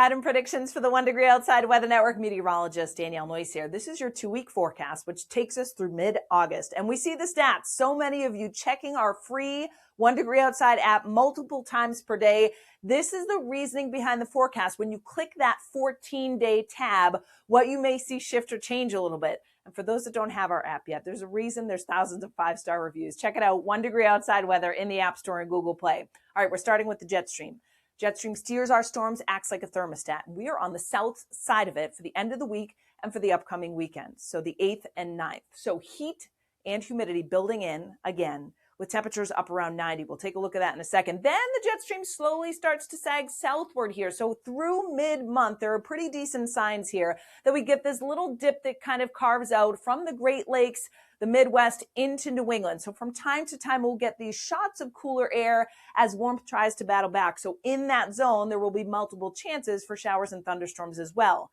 Pattern predictions for the 1 Degree Outside Weather Network. Meteorologist Danielle Noyes here. This is your 2-week forecast, which takes us through mid-August. And we see the stats. So many of you checking our free 1 Degree Outside app multiple times per day. This is the reasoning behind the forecast. When you click that 14-day tab, what you may see shift or change a little bit. And for those that don't have our app yet, there's a reason there's thousands of 5-star reviews. Check it out, 1 Degree Outside Weather in the App Store and Google Play. All right, we're starting with the jet stream. Jet stream steers our storms, acts like a thermostat. We are on the south side of it for the end of the week and for the upcoming weekend, so the 8th and 9th. So heat and humidity building in again with temperatures up around 90. We'll take a look at that in a second. Then the jet stream slowly starts to sag southward here. So through mid-month, there are pretty decent signs here that we get this little dip that kind of carves out from the Great Lakes, the Midwest into New England. So from time to time, we'll get these shots of cooler air as warmth tries to battle back. So in that zone, there will be multiple chances for showers and thunderstorms as well.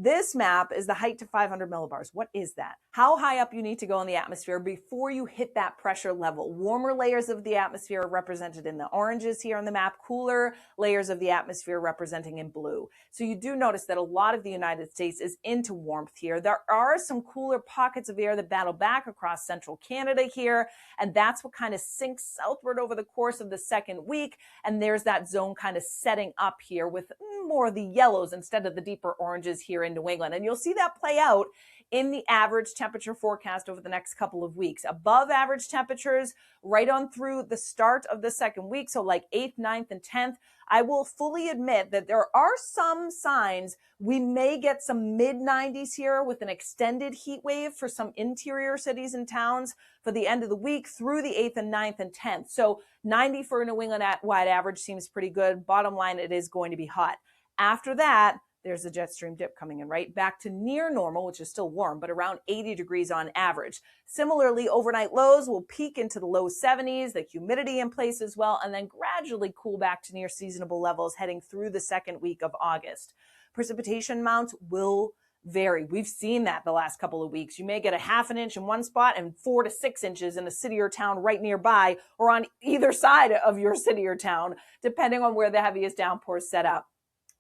This map is the height to 500 millibars. What is that? How high up you need to go in the atmosphere before you hit that pressure level. Warmer layers of the atmosphere are represented in the oranges here on the map, cooler layers of the atmosphere representing in blue. So you do notice that a lot of the United States is into warmth here. There are some cooler pockets of air that battle back across central Canada here, and that's what kind of sinks southward over the course of the second week. And there's that zone kind of setting up here with more of the yellows instead of the deeper oranges here in New England. And you'll see that play out in the average temperature forecast over the next couple of weeks. Above average temperatures right on through the start of the second week, so like 8th, 9th, and 10th. I will fully admit that there are some signs we may get some mid-90s here with an extended heat wave for some interior cities and towns for the end of the week through the 8th and 9th and 10th. So 90 for a New England wide average seems pretty good. Bottom line, it is going to be hot. After that, there's a jet stream dip coming in, right? Back to near normal, which is still warm, but around 80 degrees on average. Similarly, overnight lows will peak into the low 70s, the humidity in place as well, and then gradually cool back to near seasonable levels heading through the second week of August. Precipitation amounts will vary. We've seen that the last couple of weeks. You may get a ½ inch in one spot and 4 to 6 inches in a city or town right nearby or on either side of your city or town, depending on where the heaviest downpours set up.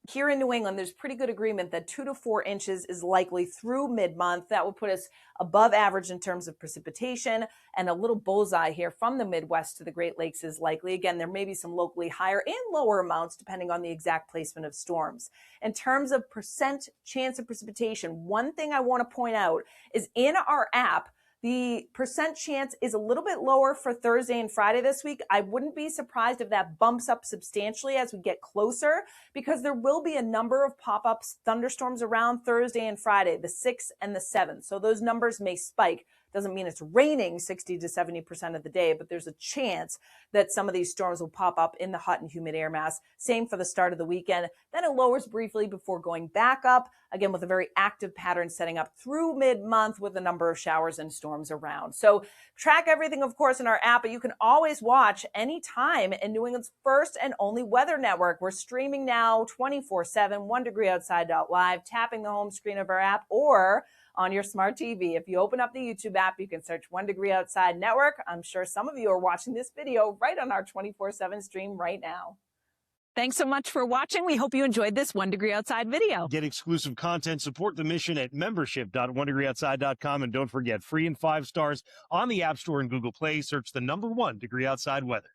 Here in New England, there's pretty good agreement that 2 to 4 inches is likely through mid-month. That will put us above average in terms of precipitation, and a little bullseye here from the Midwest to the Great Lakes is likely. Again, there may be some locally higher and lower amounts depending on the exact placement of storms. In terms of percent chance of precipitation, one thing I want to point out is in our app, the percent chance is a little bit lower for Thursday and Friday this week. I wouldn't be surprised if that bumps up substantially as we get closer, because there will be a number of pop-ups, thunderstorms around Thursday and Friday, the 6th and the 7th. So those numbers may spike. Doesn't mean it's raining 60 to 70% of the day, but there's a chance that some of these storms will pop up in the hot and humid air mass. Same for the start of the weekend. Then it lowers briefly before going back up, again with a very active pattern setting up through mid-month with a number of showers and storms around. So track everything, of course, in our app, but you can always watch anytime in New England's first and only weather network. We're streaming now 24/7, 1degreeoutside.live, tapping the home screen of our app, or on your smart TV. If you open up the YouTube app, you can search 1 Degree Outside Network. I'm sure some of you are watching this video right on our 24/7 stream right now. Thanks so much for watching. We hope you enjoyed this 1 Degree Outside video. Get exclusive content, support the mission at membership.1degreeoutside.com. And don't forget, free and 5 stars on the App Store and Google Play. Search the number 1 Degree Outside Weather.